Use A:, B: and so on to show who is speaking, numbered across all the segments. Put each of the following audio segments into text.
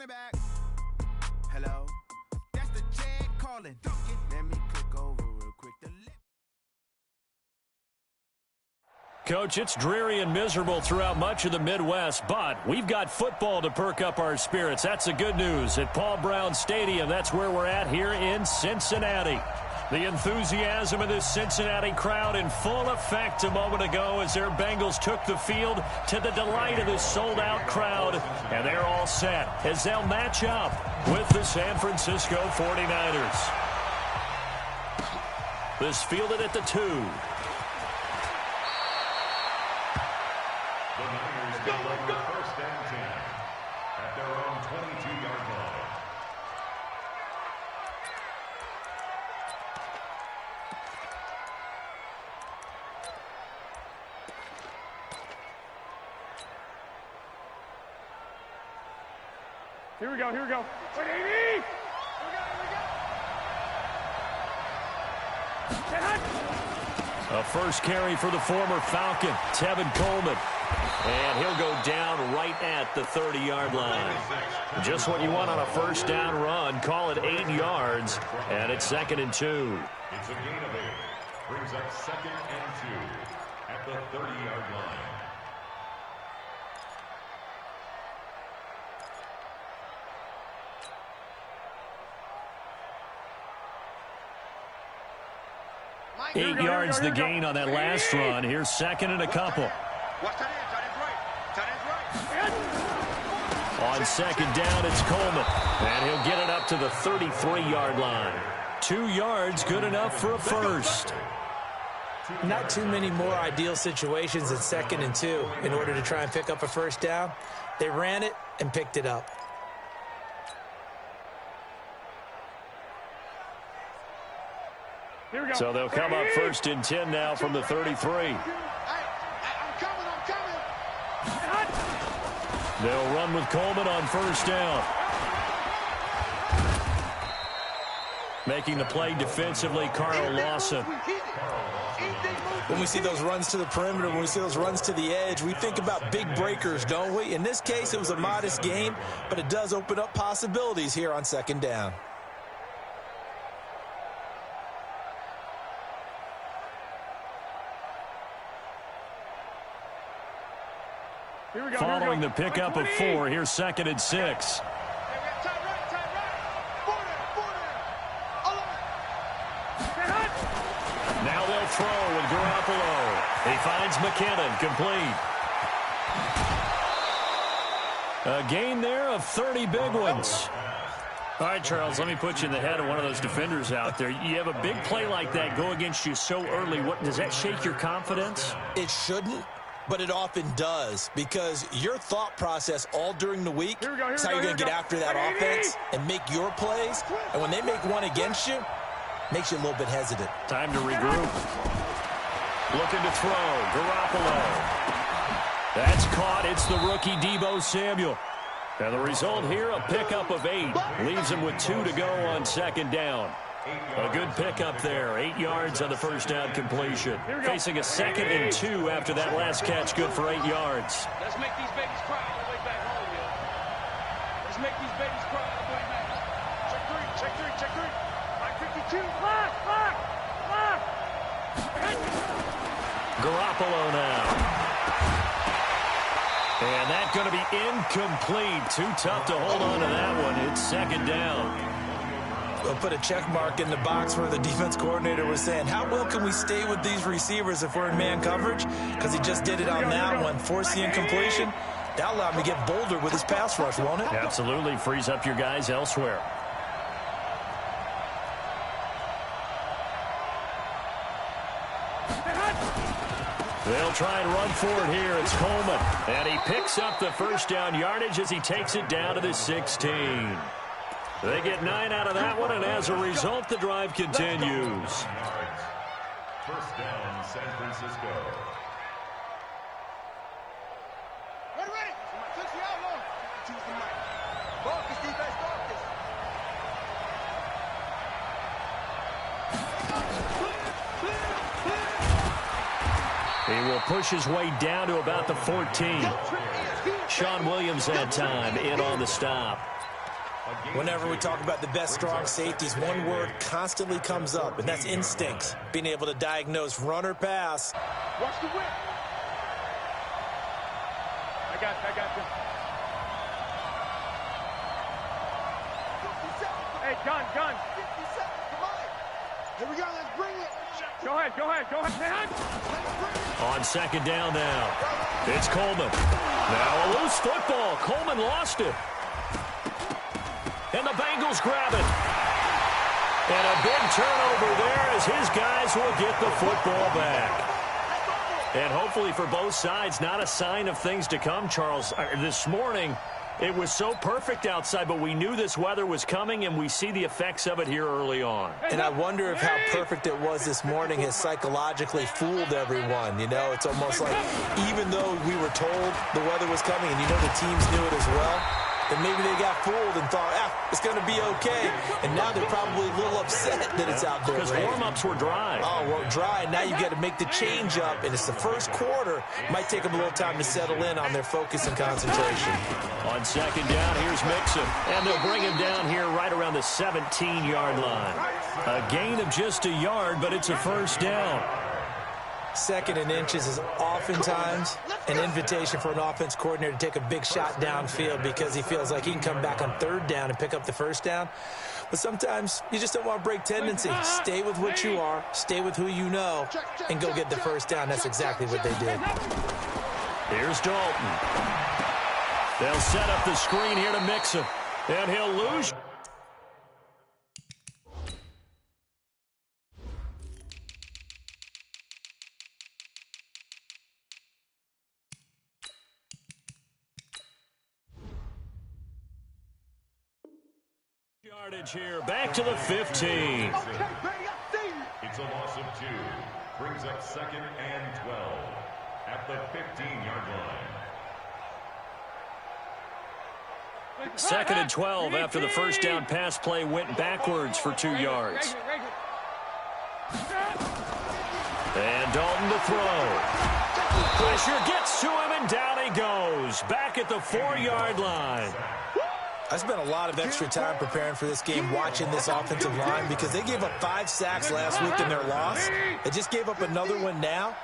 A: Run it back. Hello. That's the Chad calling. Let me click over real quick.
B: Coach, it's dreary and miserable throughout much of the Midwest, but we've got football to perk up our spirits. That's the good news. At Paul Brown Stadium, that's where we're at here in Cincinnati. The enthusiasm of this Cincinnati crowd in full effect a moment ago as their Bengals took the field to the delight of this sold-out crowd. And they're all set as they'll match up with the San Francisco 49ers. This fielded at the 2.
C: The Niners go the first and 10 at their own 22-yard line.
D: Here we go, here we go.
B: A first carry for the former Falcon, Tevin Coleman. And he'll go down right at the 30-yard line. Just what you want on a first down run. Call it 8 yards, and it's 2nd and 2.
C: It's a gain of 8. Brings up 2nd and 2 at the 30-yard line.
B: Eight yards the gain on that last run. Here's 2nd and a couple. On 2nd down, it's Coleman. And he'll get it up to the 33-yard line. 2 yards, good enough for a first.
E: Not too many more ideal situations at 2nd and 2 in order to try and pick up a first down. They ran it and picked it up.
B: So they'll come up 1st and 10 now from the 33. They'll run with Coleman on first down. Making the play defensively, Carl Lawson.
E: When we see those runs to the perimeter, when we see those runs to the edge, we think about big breakers, don't we? In this case, it was a modest gain, but it does open up possibilities here on 2nd down.
B: Following the pickup of 4, here's 2nd and 6. Now they'll throw with Garoppolo. He finds McKinnon, complete. A gain there of 30 big ones.
F: All right, Charles, let me put you in the head of one of those defenders out there. You have a big play like that go against you so early. What does that shake your confidence?
E: It shouldn't. But it often does, because your thought process all during the week is how you're going to get after that offense and make your plays. And when they make one against you, makes you a little bit hesitant.
B: Time to regroup. Looking to throw. Garoppolo. That's caught. It's the rookie Deebo Samuel. And the result here, a pickup of 8. Leaves him with 2 to go on 2nd down. A good pickup there. 8 yards on the first down completion. Facing a 2nd and 2 after that last catch. Good for 8 yards.
D: Let's make these babies cry all the way back home, yo. Let's make these babies cry all the way back. Check 3, check 3, check 3. 552.
B: Garoppolo now. And that's going to be incomplete. Too tough to hold on to that one. It's 2nd down.
E: We'll put a check mark in the box where the defense coordinator was saying, how well can we stay with these receivers if we're in man coverage? Because he just did it on that one. Force the incompletion. That'll allow him to get bolder with his pass rush, won't it?
B: Absolutely. Frees up your guys elsewhere. They'll try and run for it here. It's Coleman. And he picks up the first down yardage as he takes it down to the 16. They get 9 out of that one, and as a result, the drive continues.
C: First down, San Francisco.
A: Ready. Since we out long, choose the mic. Focus, defense, focus.
B: He will push his way down to about the 14. Sean Williams that time in on the stop.
E: Whenever we talk about the best strong safeties, one word constantly comes up, and that's instincts. Being able to diagnose run or pass.
D: Watch the whip. I got you. Hey, gun.
G: 50 seconds, come on. Here we go, let's bring it.
D: Go ahead.
B: On second down now. It's Coleman. Now a loose football. Coleman lost it. And the Bengals grab it. And a big turnover there as his guys will get the football back. And hopefully for both sides, not a sign of things to come, Charles. This morning, it was so perfect outside, but we knew this weather was coming, and we see the effects of it here early on.
E: And I wonder if how perfect it was this morning has psychologically fooled everyone. You know, it's almost like even though we were told the weather was coming, and you know the teams knew it as well, then maybe they got fooled and thought, it's going to be okay. And now they're probably a little upset that it's out there.
B: Because warm-ups were dry.
E: Oh, well, dry. Now you've got to make the change up, and it's the first quarter. Might take them a little time to settle in on their focus and concentration.
B: On second down, here's Mixon. And they'll bring him down here right around the 17-yard line. A gain of just a yard, but it's a first down.
E: Second and inches is oftentimes an invitation for an offense coordinator to take a big shot downfield because he feels like he can come back on third down and pick up the first down. But sometimes you just don't want to break tendency. Stay with what you are, stay with who you know, and go get the first down. That's exactly what they did.
B: Here's Dalton. They'll set up the screen here to Mixon. And he'll lose. Yardage here, back to the 15.
C: It's a loss of 2. Brings up second and 12 at the 15-yard line.
B: Second and 12 after the first down pass play went backwards for 2 yards. And Dalton to throw. Pressure gets to him, and down he goes. Back at the 4-yard line.
E: I spent a lot of extra time preparing for this game watching this offensive line because they gave up 5 sacks last week in their loss. They just gave up another one now.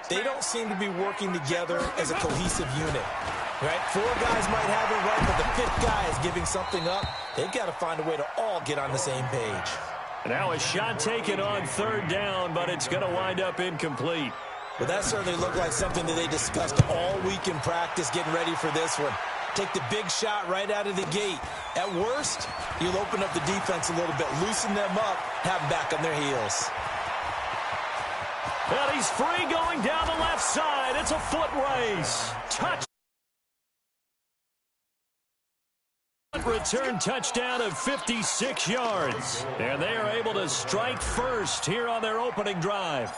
E: They don't seem to be working together as a cohesive unit. Right? 4 guys might have it right, but the 5th guy is giving something up. They've got to find a way to all get on the same page.
B: Now a shot taken on third down, but it's going to wind up incomplete.
E: Well, that certainly looked like something that they discussed all week in practice getting ready for this one. Take the big shot right out of the gate. At worst, you'll open up the defense a little bit, loosen them up, have them back on their heels.
B: And he's free going down the left side. It's a foot race. Return touchdown of 56 yards. And they are able to strike first here on their opening drive.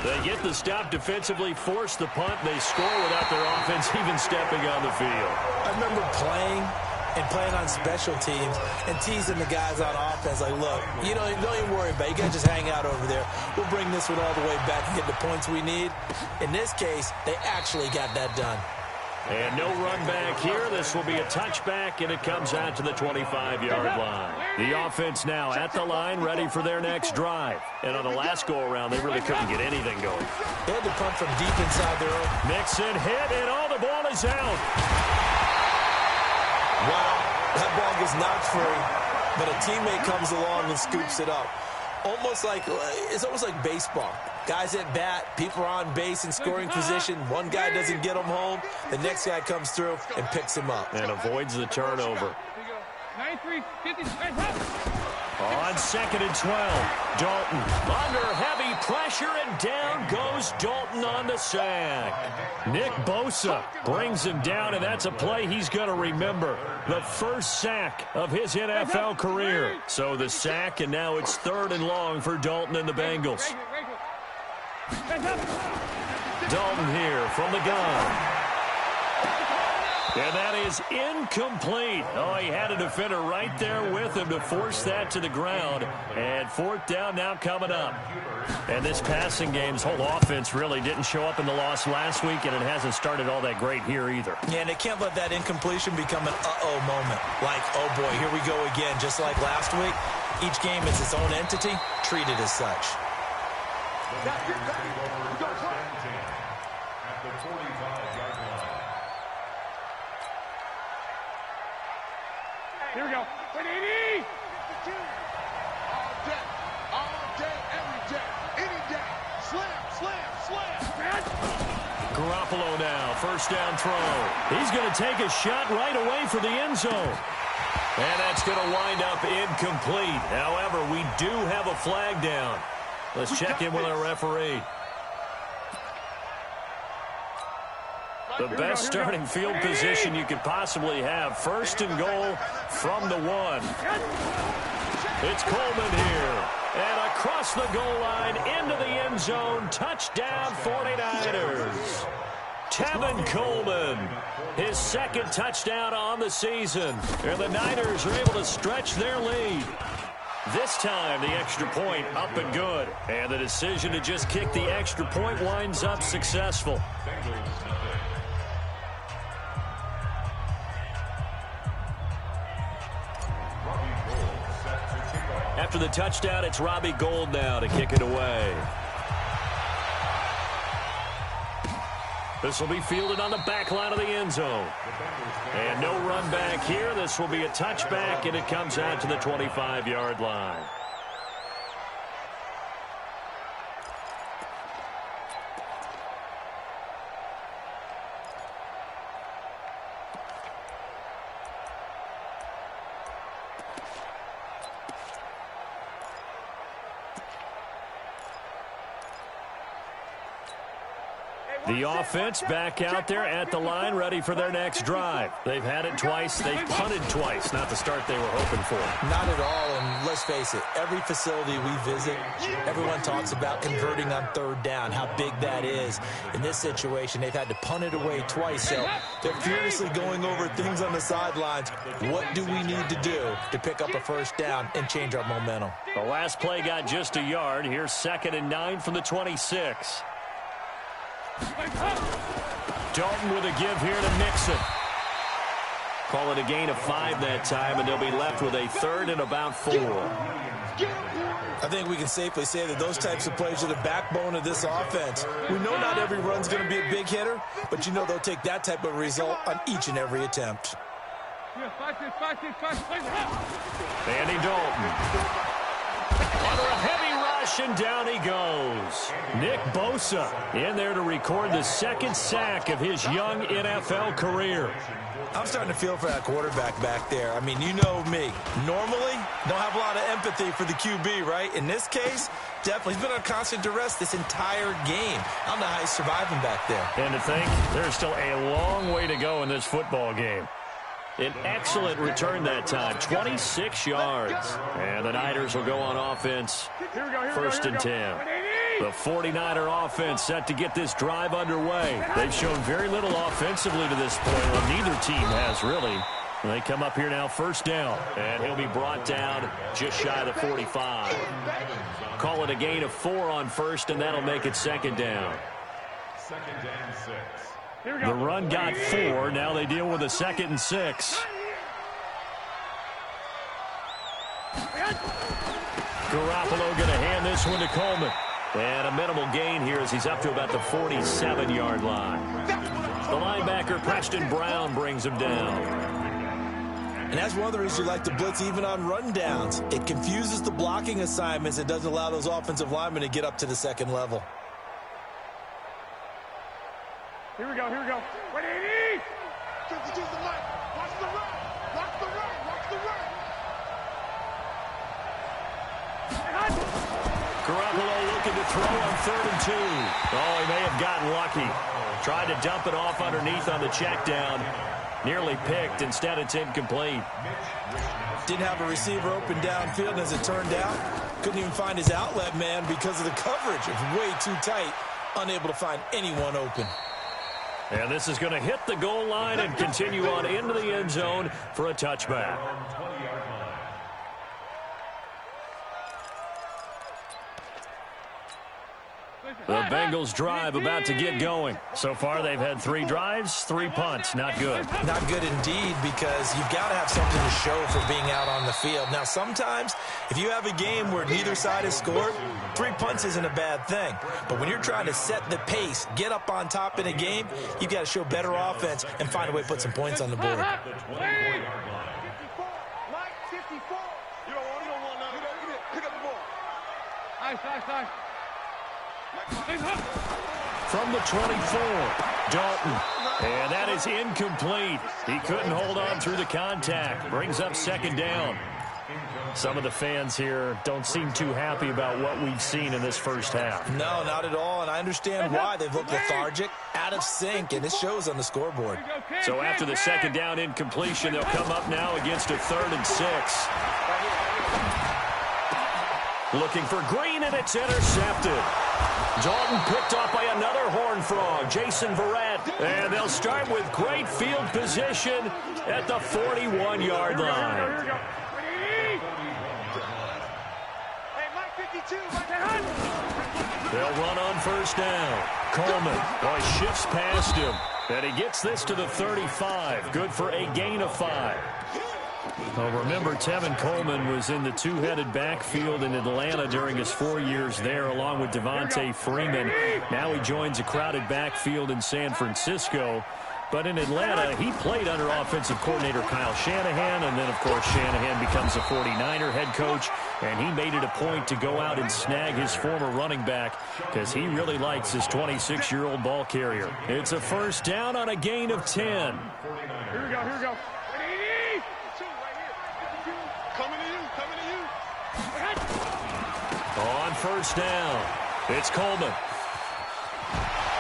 B: They get the stop defensively, force the punt, and they score without their offense even stepping on the field.
E: I remember playing on special teams and teasing the guys on offense like, look, don't even worry about it. You guys just hang out over there. We'll bring this one all the way back and get the points we need. In this case, they actually got that done.
B: And no run back here. This will be a touchback, and it comes out to the 25-yard line. The offense now at the line, ready for their next drive. And on the last go-around, they really couldn't get anything going.
E: They had to punt from deep inside their own.
B: Mixon hit, and the ball is out.
E: Wow, that ball gets knocked free, but a teammate comes along and scoops it up. It's almost like baseball. Guys at bat, people are on base in scoring position. One guy doesn't get him home. The next guy comes through and picks him up.
B: And avoids the turnover.
D: 93, 50,
B: On second and 12, Dalton under heavy pressure, and down goes Dalton on the sack. Nick Bosa brings him down, and that's a play he's going to remember. The first sack of his NFL career. So the sack, and now it's 3rd and long for Dalton and the Bengals. Dalton here from the gun. And that is incomplete. Oh, he had a defender right there with him to force that to the ground. And fourth down now coming up. And this passing game's whole offense really didn't show up in the loss last week, and it hasn't started all that great here either.
E: Yeah, and they can't let that incompletion become an uh-oh moment. Like, oh boy, here we go again. Just like last week, each game is its own entity, treated as such.
C: At the 45-yard line.
D: Here we go. 180!
G: All day, every day, any day. Slam, slam, slam.
B: Garoppolo now, first down throw. He's going to take a shot right away for the end zone. And that's going to wind up incomplete. However, we do have a flag down. Let's check in with our referee. The best starting field position you could possibly have. First and goal from the 1. It's Coleman here. And across the goal line into the end zone. Touchdown 49ers. Tevin Coleman, his second touchdown on the season. And the Niners are able to stretch their lead. This time, the extra point up and good. And the decision to just kick the extra point winds up successful. After the touchdown, it's Robbie Gould now to kick it away. This will be fielded on the back line of the end zone. And no run back here. This will be a touchback, and it comes out to the 25-yard line. The offense back out there at the line, ready for their next drive. They've had it twice. They've punted twice. Not the start they were hoping for.
E: Not at all, and let's face it, every facility we visit, everyone talks about converting on third down, how big that is. In this situation, they've had to punt it away twice, so they're furiously going over things on the sidelines. What do we need to do to pick up a first down and change our momentum?
B: The last play got just a yard. Here's 2nd and 9 from the 26. Dalton with a give here to Mixon. Call it a gain of 5 that time, and they'll be left with a 3rd and about 4.
E: I think we can safely say that those types of plays are the backbone of this offense. We know not every run's going to be a big hitter, but you know they'll take that type of result on each and every attempt.
B: Andy Dalton. Under a heavy rush, and down he goes. Nick Bosa in there to record the 2nd sack of his young NFL career.
E: I'm starting to feel for that quarterback back there. I mean, you know me. Normally, don't have a lot of empathy for the QB, right? In this case, definitely. He's been on constant duress this entire game. I don't know how he's surviving back there.
B: And to think, there's still a long way to go in this football game. An excellent return that time, 26 yards. And the Niners will go on offense, 1st and 10. The 49er offense set to get this drive underway. They've shown very little offensively to this point. Well, neither team has really. They come up here now, 1st down. And he'll be brought down just shy of the 45. Call it a gain of 4 on 1st, and that'll make it 2nd down.
C: 2nd and 6.
B: The run got 4. Now they deal with a 2nd and 6. Garoppolo going to hand this one to Coleman. And a minimal gain here as he's up to about the 47-yard line. The linebacker, Preston Brown, brings him down.
E: And that's one of the reasons you like to blitz even on rundowns. It confuses the blocking assignments. It doesn't allow those offensive linemen to get up to the 2nd level.
D: Here we go, here we go. 180!
G: Just the light. Watch the run. Watch the run. Watch the run.
B: Garoppolo looking to throw on 3rd and 2. Oh, he may have gotten lucky. Tried to dump it off underneath on the check down. Nearly picked. Instead, it's incomplete.
E: Didn't have a receiver open downfield, and as it turned out, couldn't even find his outlet man because of the coverage. It was way too tight. Unable to find anyone open.
B: And this is going to hit the goal line and continue on into the end zone for a touchback. The Bengals drive about to get going. So far, they've had 3 drives, 3 punts. Not good.
E: Not good indeed, because you've got to have something to show for being out on the field. Now, sometimes, if you have a game where neither side has scored, 3 punts isn't a bad thing. But when you're trying to set the pace, get up on top in a game, you've got to show better offense and find a way to put some points on the board.
G: 54. Mike, 54. You don't want nothing. Pick up the ball. Nice.
B: From the 24, Dalton. And that is incomplete. He couldn't hold on through the contact. Brings up second down. Some of the fans here don't seem too happy about what we've seen in this first half.
E: No, not at all, and I understand why. They've looked lethargic, out of sync, and it shows on the scoreboard.
B: So after the second down incompletion, they'll come up now against a 3rd and 6. Looking for Green, and it's intercepted. Dalton picked off by another Horned Frog, Jason Verrett. And they'll start with great field position at the 41-yard line. They'll run on first down. Coleman shifts past him. And he gets this to the 35. Good for a gain of 5. Well, remember, Tevin Coleman was in the 2-headed backfield in Atlanta during his 4 years there, along with Devontae Freeman. Now he joins a crowded backfield in San Francisco. But in Atlanta, he played under offensive coordinator Kyle Shanahan, and then, of course, Shanahan becomes a 49er head coach, and he made it a point to go out and snag his former running back because he really likes his 26-year-old ball carrier. It's a first down on a gain of 10.
G: Here we go.
B: On first down, it's Coleman.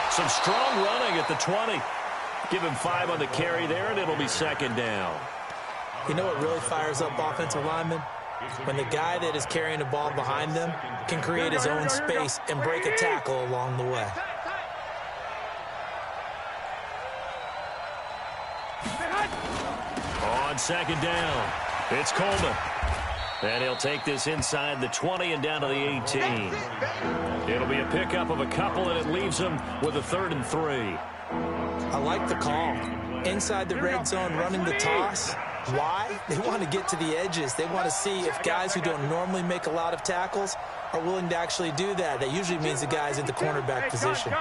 B: Some strong running at the 20. Give him 5 on the carry there, and it'll be second down.
E: You know what really fires up offensive linemen? When the guy that is carrying the ball behind them can create his own space and break a tackle along the way.
B: On second down, it's Coleman. And he'll take this inside the 20 and down to the 18. It'll be a pickup of a couple, and it leaves him with a 3rd and 3.
E: I like the call. Inside the red zone, running the toss. Why? They want to get to the edges. They want to see if guys who don't normally make a lot of tackles are willing to actually do that. That usually means the guy's in the cornerback position.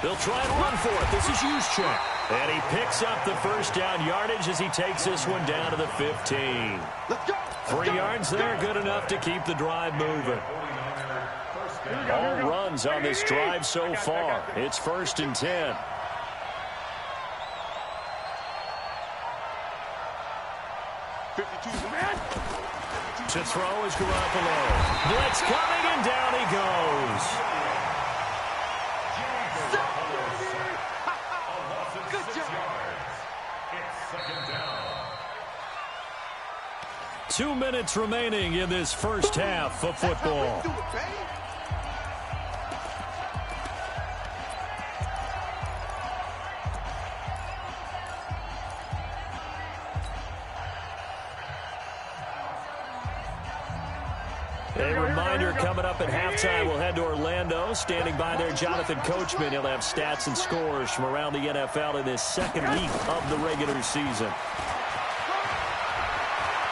B: They'll try and run for it. This is Juszczyk. And he picks up the first down yardage as he takes this one down to the 15. 3 yards there, good enough to keep the drive moving. All runs on this drive so far. It's 1st and 10. To throw is Garoppolo. Blitz coming, and down he goes.
G: Good job.
B: 2 minutes remaining in this first half of football. A reminder, coming up at halftime, we'll head to Orlando. Standing by there, Jonathan Coachman. He'll have stats and scores from around the NFL in this second week of the regular season.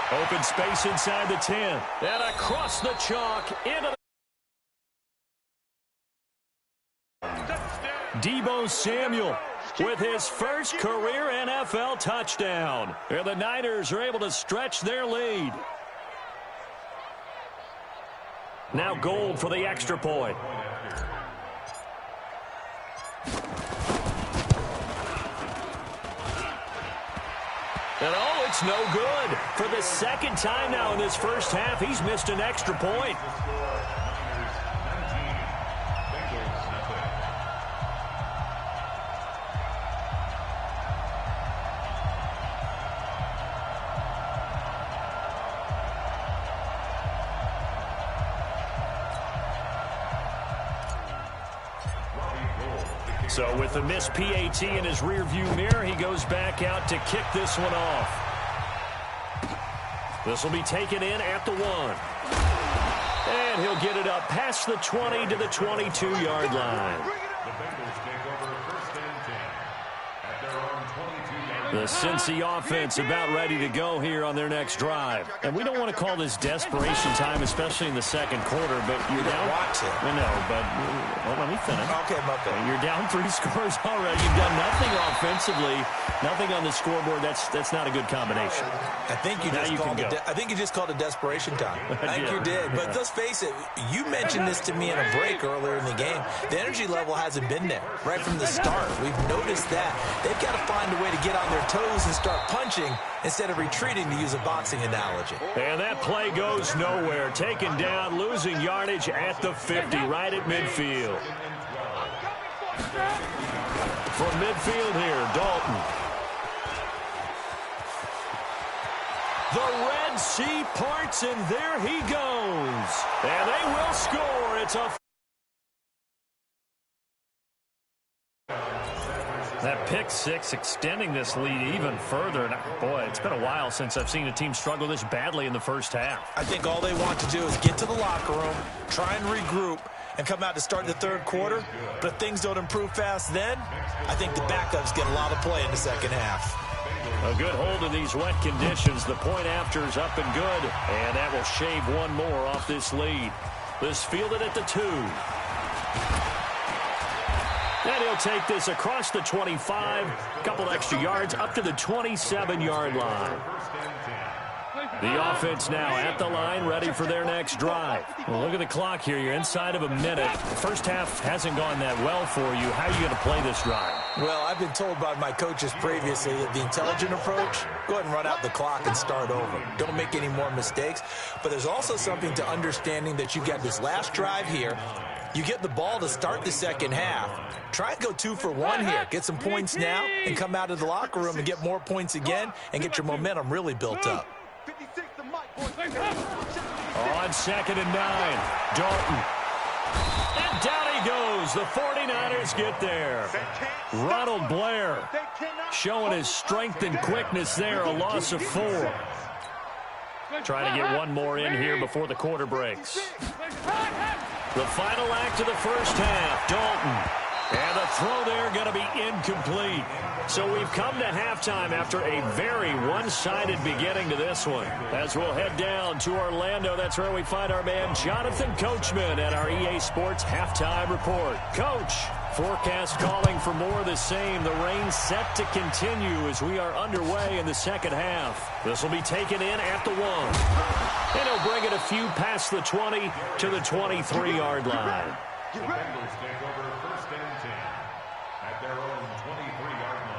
B: Open space inside the 10. And across the chalk into the... Deebo Samuel with his first career NFL touchdown. And the Niners are able to stretch their lead. Now Gold for the extra point. And oh, it's no good. For the second time now in this first half, he's missed an extra point. So with the missed PAT in his rearview mirror, he goes back out to kick this one off. This will be taken in at the 1. And he'll get it up past the 20 to the 22-yard line.
C: The Bengals take over 1st and 10 at their own 22-yard line.
B: The Cincy offense about ready to go here on their next drive. And we don't want to call this desperation time, especially in the second quarter, but you're down.
E: Watch it.
B: I know, but let me finish.
E: Okay, okay.
B: You're down 3 scores already. You've done nothing offensively, nothing on the scoreboard. That's not a good combination.
E: I think you just called it desperation time. I think you did. But let's face it, you mentioned this to me in a break earlier in the game. The energy level hasn't been there right from the start. We've noticed that. They've got to find a way to get on their toes and start punching instead of retreating, to use a boxing analogy.
B: And that play goes nowhere. Taken down, losing yardage at the 50, right at midfield. From midfield here, Dalton. The Red Sea parts, and there he goes. And they will score. It's a... That pick six extending this lead even further. And boy, it's been a while since I've seen a team struggle this badly in the first half.
E: I think all they want to do is get to the locker room, try and regroup, and come out to start the third quarter. But if things don't improve fast then, I think the backups get a lot of play in the second half.
B: A good hold in these wet conditions. The point after is up and good. And that will shave one more off this lead. This fielded at the 2. And he'll take this across the 25, a couple extra yards, up to the 27-yard line. The offense now at the line, ready for their next drive. Well, look at the clock here. You're inside of a minute. The first half hasn't gone that well for you. How are you going to play this drive?
E: Well, I've been told by my coaches previously that the intelligent approach, go ahead and run out the clock and start over. Don't make any more mistakes. But there's also something to understanding that you've got this last drive here. You get the ball to start the second half. Try and go 2 for 1 here. Get some points now and come out of the locker room and get more points again and get your momentum really built up.
B: On 2nd and 9, Dalton. And down he goes. The 49ers get there. Ronald Blair showing his strength and quickness there. A loss of 4. Trying to get one more in here before the quarter breaks. The final act of the first half, Dalton. And the throw there going to be incomplete. So we've come to halftime after a very one-sided beginning to this one. As we'll head down to Orlando, that's where we find our man Jonathan Coachman at our EA Sports Halftime Report. Coach, forecast calling for more of the same. The rain set to continue as we are underway in the second half. This will be taken in at the 1. And he'll bring it a few past the 20 to the 23-yard line.
C: The Bengals take over 1st and 10 at their own 23-yard line.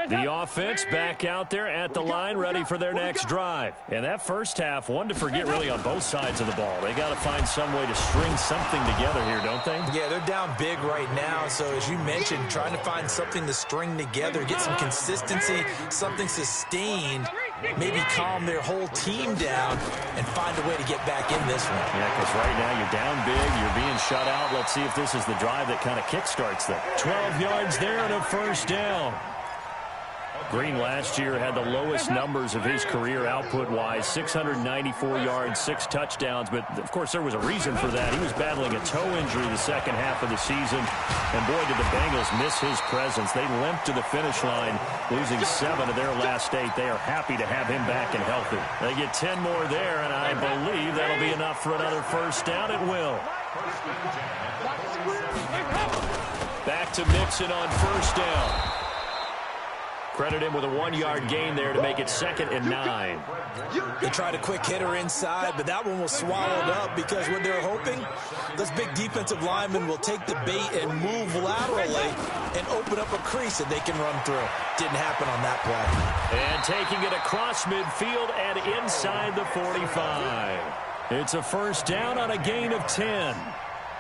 B: The offense back out there at the line, ready for their next drive. And that first half, one to forget really on both sides of the ball. They got to find some way to string something together here, don't they?
E: Yeah, they're down big right now. So as you mentioned, trying to find something to string together, get some consistency, something sustained, maybe calm their whole team down and find a way to get back in this one.
B: Yeah, because right now you're down big, you're being shut out. Let's see if this is the drive that kind of kickstarts them. 12 yards there and a first down. Green last year had the lowest numbers of his career output-wise, 694 yards, 6 touchdowns. But, of course, there was a reason for that. He was battling a toe injury the second half of the season. And, boy, did the Bengals miss his presence. They limped to the finish line, losing 7 of their last 8. They are happy to have him back and healthy. They get 10 more there, and I believe that'll be enough for another first down. It will. Back to Mixon on first down. Credit him with a 1-yard gain there to make it 2nd and 9.
E: They tried a quick hitter inside, but that one was swallowed up because what they're hoping, those big defensive linemen will take the bait and move laterally and open up a crease that they can run through. Didn't happen on that play.
B: And taking it across midfield and inside the 45. It's a first down on a gain of 10.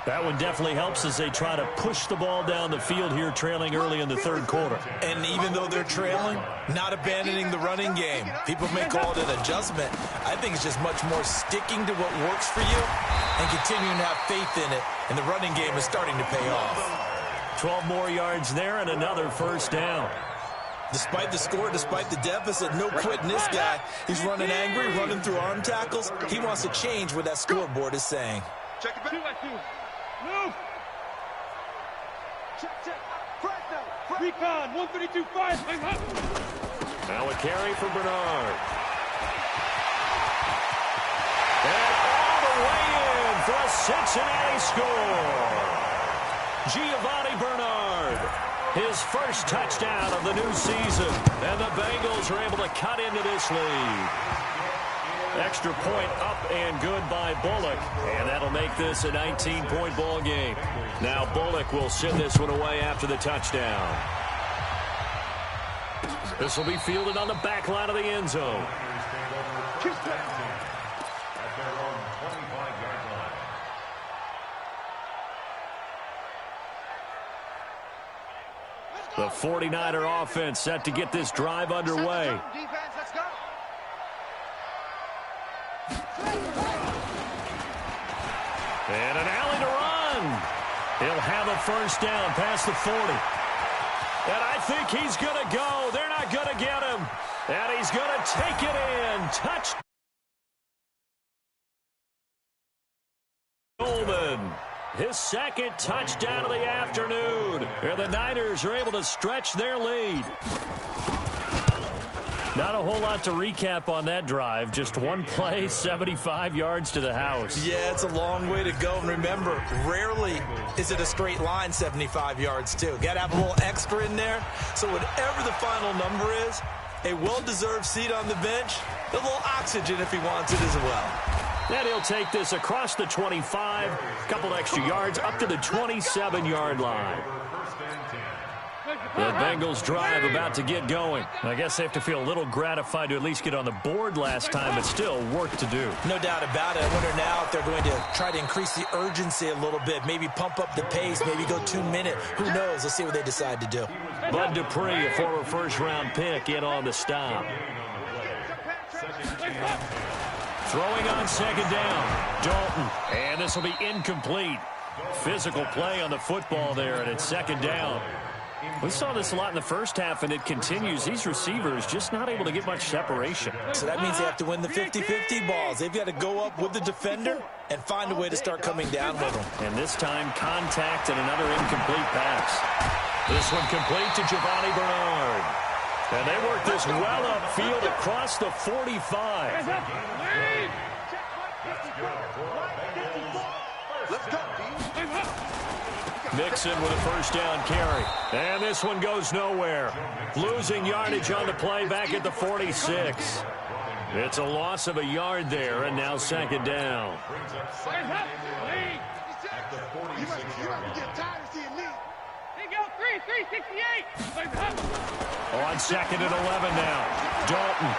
B: That one definitely helps as they try to push the ball down the field here, trailing early in the third quarter.
E: And even though they're trailing, not abandoning the running game. People may call it an adjustment. I think it's just much more sticking to what works for you and continuing to have faith in it. And the running game is starting to pay off.
B: 12 more yards there and another first down.
E: Despite the score, despite the deficit, no quitting this guy. He's running angry, running through arm tackles. He wants to change what that scoreboard is saying.
G: Check it back. Move. Check. Recon, 132-5.
B: Now a carry for Bernard. And all the way in for a Cincinnati score. Giovanni Bernard, his first touchdown of the new season. And the Bengals are able to cut into this lead. Extra point up and good by Bullock. And that'll make this a 19-point ball game. Now Bullock will send this one away after the touchdown. This will be fielded on the back line of the end zone. The 49er offense set to get this drive underway. And an alley to run. He'll have a first down past the 40. And I think he's going to go. They're not going to get him. And he's going to take it in. Touchdown. Coleman, his second touchdown of the afternoon. And the Niners are able to stretch their lead. Not a whole lot to recap on that drive. Just one play, 75 yards to the house.
E: Yeah, it's a long way to go. And remember, rarely is it a straight line 75 yards, too. Got to have a little extra in there. So whatever the final number is, a well-deserved seat on the bench, a little oxygen if he wants it as well.
B: And he'll take this across the 25, a couple extra yards, up to the 27-yard line. The Bengals drive about to get going. I guess they have to feel a little gratified to at least get on the board last time, but still work to do.
E: No doubt about it. I wonder now if they're going to try to increase the urgency a little bit, maybe pump up the pace, maybe go 2-minute. Who knows? Let's see what they decide to do.
B: Bud Dupree, a former first-round pick, in on the stop. Throwing on second down, Dalton. And this will be incomplete. Physical play on the football there, and it's second down. We saw this a lot in the first half, and it continues. These receivers just not able to get much separation.
E: So that means they have to win the 50-50 balls. They've got to go up with the defender and find a way to start coming down with them.
B: And this time, contact and another incomplete pass. This one complete to Giovanni Bernard. And they work this well upfield across the 45.
G: Let's go,
B: Mixon with a first down carry. And this one goes nowhere. Losing yardage on the play back at the 46. It's a loss of a yard there, and now second down. On second and 11 now. Dalton.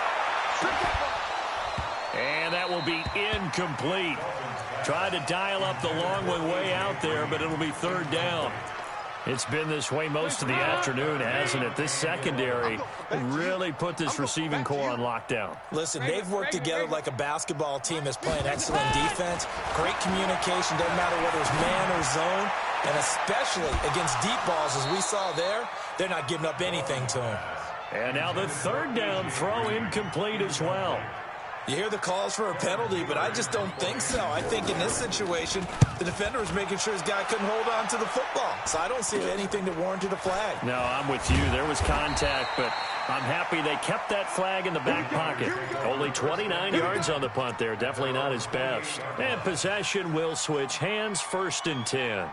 B: And that will be incomplete. Tried to dial up the long one way out there, but it'll be third down. It's been this way most of the afternoon, hasn't it? This secondary really put this receiving core on lockdown.
E: Listen, they've worked together like a basketball team that's playing excellent defense. Great communication, doesn't matter whether it's man or zone. And especially against deep balls, as we saw there, they're not giving up anything to them.
B: And now the third down throw incomplete as well.
E: You hear the calls for a penalty, but I just don't think so. I think in this situation, the defender was making sure his guy couldn't hold on to the football. So I don't see anything that warranted a flag.
B: No, I'm with you. There was contact, but I'm happy they kept that flag in the back pocket. Only 29 yards on the punt there. Definitely not his best. And possession will switch hands, 1st and 10.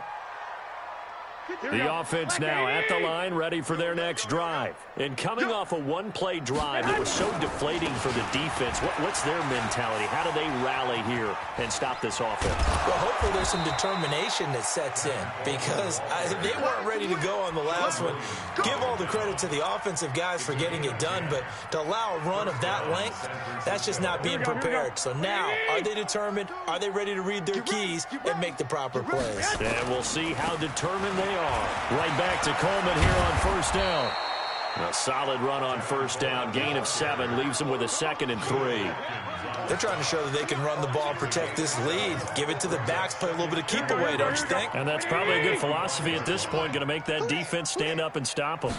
B: The offense now at the line, ready for their next drive. And coming off a one-play drive that was so deflating for the defense, what's their mentality? How do they rally here and stop this offense?
E: Well, hopefully there's some determination that sets in because they weren't ready to go on the last one. Give all the credit to the offensive guys for getting it done, but to allow a run of that length, that's just not being prepared. So now, are they determined? Are they ready to read their keys and make the proper plays?
B: And we'll see how determined they are. Right back to Coleman here on first down. A solid run on first down. Gain of 7 leaves them with a 2nd and 3.
E: They're trying to show that they can run the ball, protect this lead, give it to the backs, play a little bit of keep away, don't you think?
B: And that's probably a good philosophy at this point, going to make that defense stand up and stop them.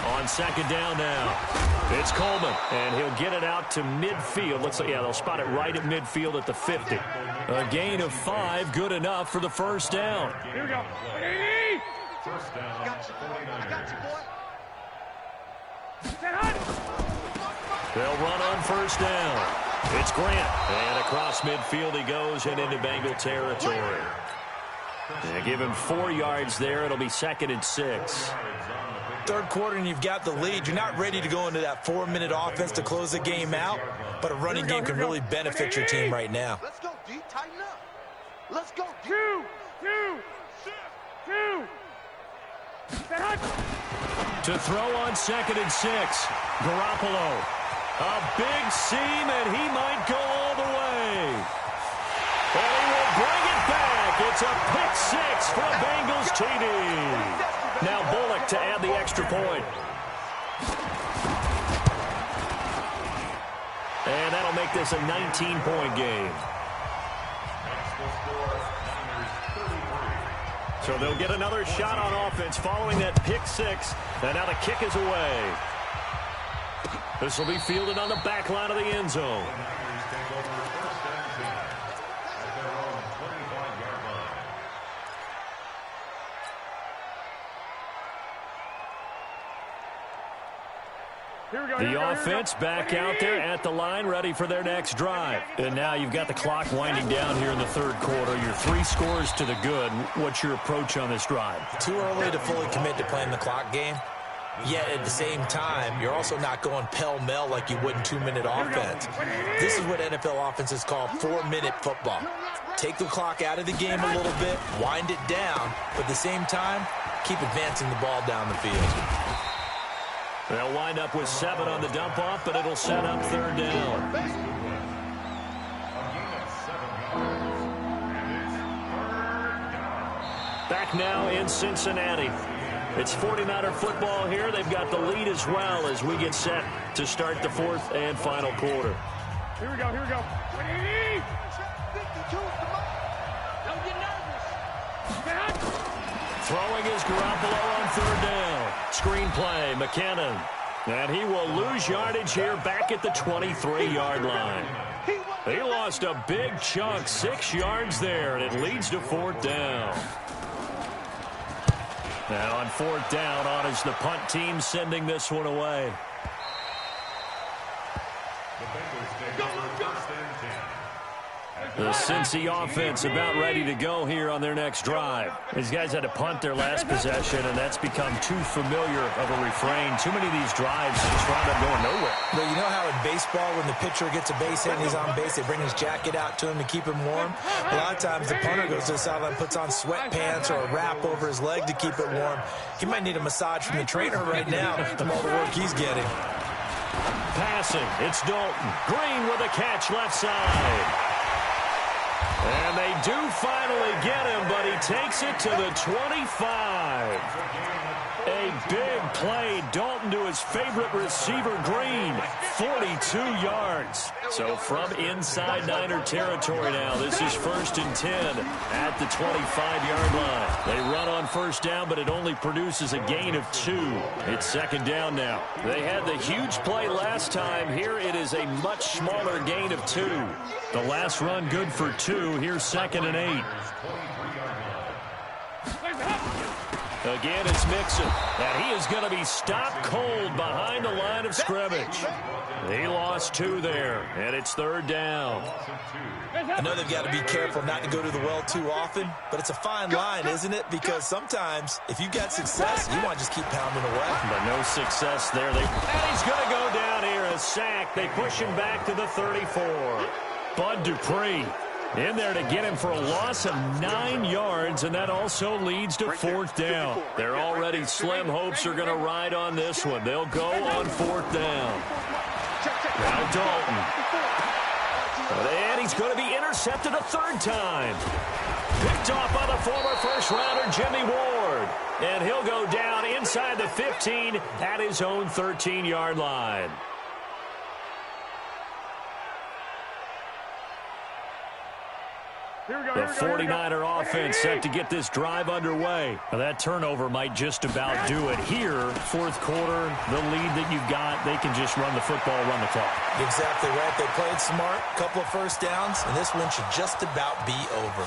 B: On 2nd down now, it's Coleman, and he'll get it out to midfield. Looks like, yeah, they'll spot it right at midfield at the 50. A gain of 5, good enough for the first down.
D: Here we go.
C: First down, 49ers.
B: They'll run on first down. It's Grant, and across midfield he goes and into Bengal territory. And give him 4 yards there. It'll be 2nd and 6.
E: Third quarter and you've got the lead. You're not ready to go into that 4-minute offense to close the game out, but a running game can really benefit your team right now.
G: Let's go, D. Tighten up. Let's go.
D: 2.
B: To throw on 2nd and 6. Garoppolo. A big seam, and he might go all the way. And he will bring it back. It's a pick 6 for Bengals TD. Now Bullock to add the extra point. And that'll make this a 19-point game. So they'll get another shot on offense following that pick 6. And now the kick is away. This will be fielded on the back line of the end zone. The offense back out there at the line, ready for their next drive. And now you've got the clock winding down here in the third quarter. Your 3 scores to the good. What's your approach on this drive?
E: Too early to fully commit to playing the clock game. Yet at the same time, you're also not going pell-mell like you would in 2-minute offense. This is what NFL offenses call 4-minute football. Take the clock out of the game a little bit, wind it down, but at the same time, keep advancing the ball down the field.
B: They'll wind up with 7 on the dump-off, but it'll set up 3rd down. Back now in Cincinnati. It's 49er football here. They've got the lead as well as we get set to start the 4th and final quarter.
D: Here we go.
G: 52,
D: Don't get nervous.
B: Throwing is Garoppolo on 3rd down. Screen play, McKinnon. And he will lose yardage here back at the 23-yard line. He lost a big chunk, 6 yards there, and it leads to 4th down. Now on 4th down, on is the punt team sending this one away. The Cincy offense about ready to go here on their next drive. These guys had to punt their last possession, and that's become too familiar of a refrain. Too many of these drives just wound up going nowhere.
E: But you know how in baseball, when the pitcher gets a base hit and he's on base, they bring his jacket out to him to keep him warm? A lot of times the punter goes to the sideline, puts on sweatpants or a wrap over his leg to keep it warm. He might need a massage from the trainer right now from all the work he's getting.
B: Passing, it's Dalton. Green with a catch left side. And they do finally get him, but he takes it to the 25. A big play. Dalton to his favorite receiver, Green. 42 yards. So from inside Niner territory now, this is 1st and 10 at the 25-yard line. They run on 1st down, but it only produces a gain of 2. It's 2nd down now. They had the huge play last time. Here it is a much smaller gain of 2. The last run good for 2. Here's 2nd and 8. Again, it's Mixon, and he is going to be stopped cold behind the line of scrimmage. He lost 2 there, and it's 3rd down.
E: I know they've got to be careful not to go to the well too often, but it's a fine line, isn't it? Because sometimes, if you've got success, you want to just keep pounding away.
B: But no success there. And he's going to go down here, a sack. They push him back to the 34. Bud Dupree in there to get him for a loss of 9 yards, and that also leads to 4th down. Their already slim hopes are going to ride on this one. They'll go on 4th down. Now Dalton. And he's going to be intercepted a 3rd time. Picked off by the former first-rounder Jimmy Ward. And he'll go down inside the 15 at his own 13-yard line. The 49er offense set to get this drive underway. Now that turnover might just about do it here. 4th quarter, the lead that you've got, they can just run the football, run the clock. Exactly right. They played smart, couple of first downs, and this one should just about be over.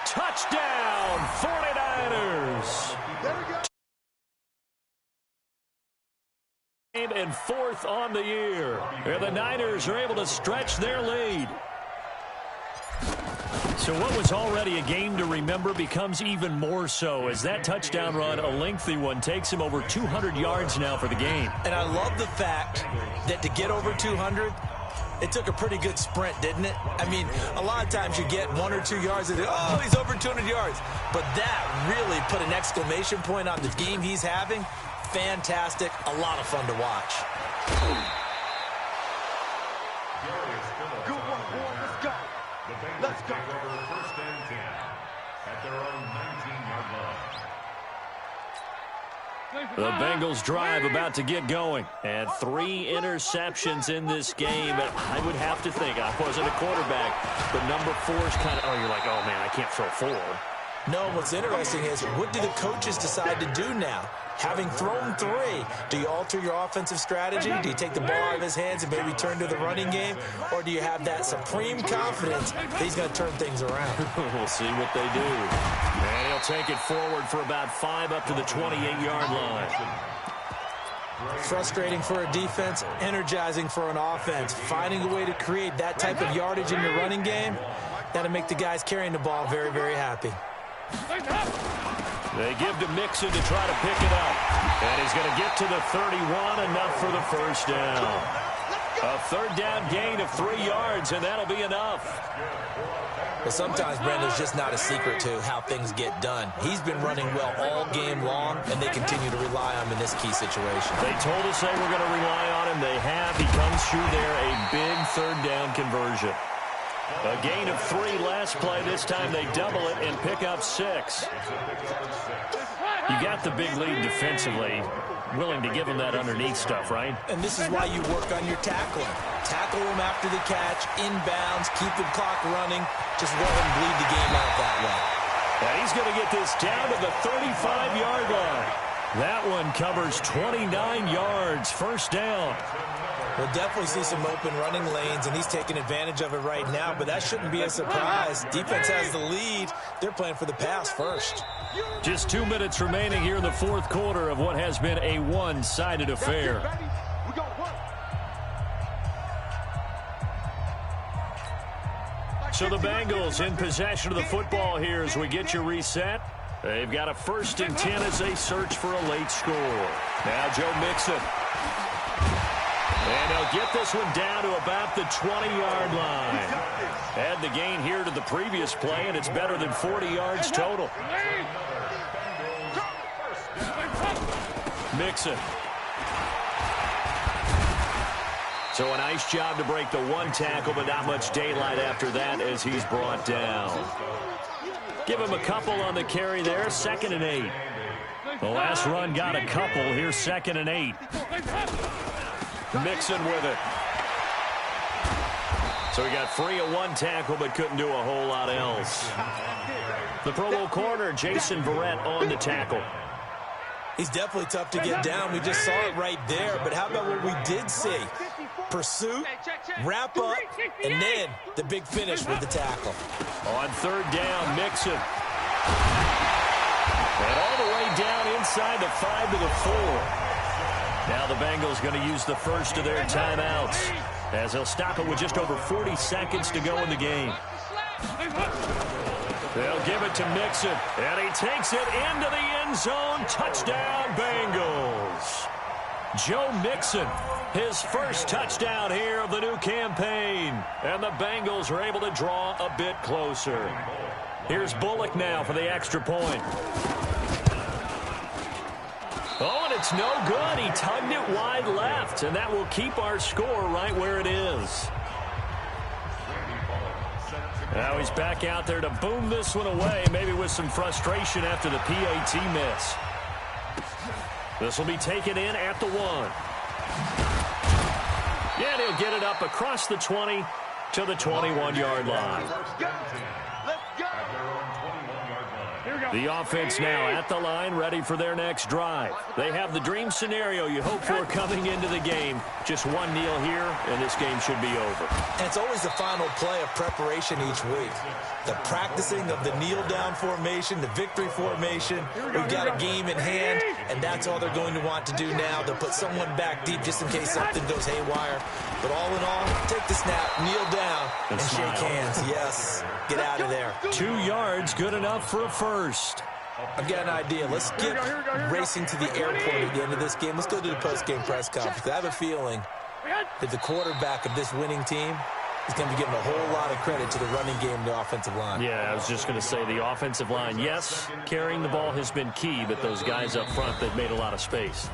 B: Touchdown, 49ers.
G: There we go.
B: And 4th on the year. And the Niners are able to stretch their lead. So what was already a game to remember becomes even more so as that touchdown run, a lengthy one, takes him over 200 yards now for the game. And I love the fact that to get over 200, it took a pretty good sprint, didn't it? I mean, a lot of times you get 1 or 2 yards and oh, he's over 200 yards. But that really put an exclamation point on the game he's having. Fantastic. A lot of fun to watch.
G: Good one, boy. Let's go. Let's go.
C: First and 10 at their own 19-yard line.
B: The Bengals drive about to get going. And 3 interceptions in this game. I would have to think, I wasn't a quarterback, but number 4 is kind of, you're like, oh, man, I can't throw 4. No, what's interesting is, what do the coaches decide to do now? Having thrown 3, do you alter your offensive strategy? Do you take the ball out of his hands and maybe turn to the running game? Or do you have that supreme confidence that he's going to turn things around? We'll see what they do. And he'll take it forward for about 5 up to the 28-yard line. Frustrating for a defense, energizing for an offense. Finding a way to create that type of yardage in your running game, that'll make the guys carrying the ball very, very happy. They give to Mixon to try to pick it up. And he's going to get to the 31, enough for the first down. A 3rd down gain of 3 yards, and that'll be enough. But sometimes, Brent, there's just not a secret to how things get done. He's been running well all game long, and they continue to rely on him in this key situation. They told us they were going to rely on him. They have. He comes through there, a big 3rd down conversion. A gain of 3 last play. This time they double it and pick up 6. You got the big lead defensively. Willing to give them that underneath stuff, right? And this is why you work on your tackling. Tackle them after the catch, inbounds, keep the clock running. Just let them bleed the game out that way. And he's going to get this down to the 35-yard line. That one covers 29 yards. First down. We'll definitely see some open running lanes, and he's taking advantage of it right now, but that shouldn't be a surprise. Defense has the lead. They're playing for the pass first. Just 2 minutes remaining here in the 4th quarter of what has been a one-sided affair. So the Bengals in possession of the football here as we get you reset. They've got a 1st and 10 as they search for a late score. Now Joe Mixon. And they'll get this one down to about the 20-yard line. Add the gain here to the previous play, and it's better than 40 yards total. Mixon. So a nice job to break the 1 tackle, but not much daylight after that as he's brought down. Give him a couple on the carry there, 2nd and 8. The last run got a couple. Here's 2nd and 8. Mixon with it. So he got free of 1 tackle, but couldn't do a whole lot else. The Pro Bowl corner, Jason Verrett, on the tackle. He's definitely tough to get down. We just saw it right there. But how about what we did see? Pursuit, wrap up, and then the big finish with the tackle. On 3rd down, Mixon. inside the 5-4. Now the Bengals going to use the first of their timeouts as they'll stop it with just over 40 seconds to go in the game. They'll give it to Mixon, and he takes it into the end zone. Touchdown, Bengals. Joe Mixon, his first touchdown here of the new campaign. And the Bengals are able to draw a bit closer. Here's Bullock now for the extra point. Oh, and it's no good. He tugged it wide left, and that will keep our score right where it is. Now he's back out there to boom this one away, maybe with some frustration after the PAT miss. This will be taken in at the 1. Yeah, he'll get it up across the 20 to the 21-yard line. The offense now at the line, ready for their next drive. They have the dream scenario you hope for coming into the game. Just one kneel here, and this game should be over.
E: And it's always the final play of preparation each week. The practicing of the kneel-down formation, the victory formation. We've got a game in hand, and that's all they're going to want to do now. They'll put someone back deep just in case something goes haywire. But all in all, take the snap, kneel down, and shake hands. Yes, get out of there.
B: 2 yards, good enough for a first.
E: I've got an idea. Let's get racing to the airport at the end of this game. Let's go to the post-game press conference. I have a feeling that the quarterback of this winning team is going to be giving a whole lot of credit to the running game and the offensive line.
B: Yeah, I was just going to say the offensive line. Yes, carrying the ball has been key, but those guys up front, they've made a lot of space.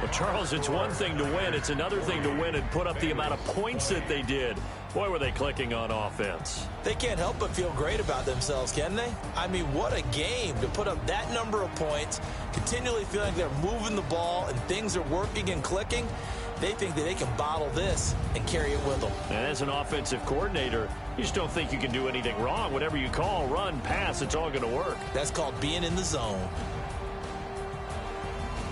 B: Well, Charles, it's one thing to win. It's another thing to win and put up the amount of points that they did. Boy, were they clicking on offense.
E: They can't help but feel great about themselves, can they? I mean, what a game to put up that number of points, continually feeling like they're moving the ball and things are working and clicking. They think that they can bottle this and carry it with them.
B: And as an offensive coordinator, you just don't think you can do anything wrong. Whatever you call, run, pass, it's all going to work.
E: That's called being in the zone.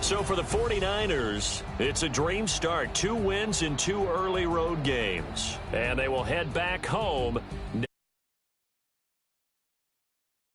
B: So for the 49ers, it's a dream start. 2 wins in 2 early road games. And they will head back home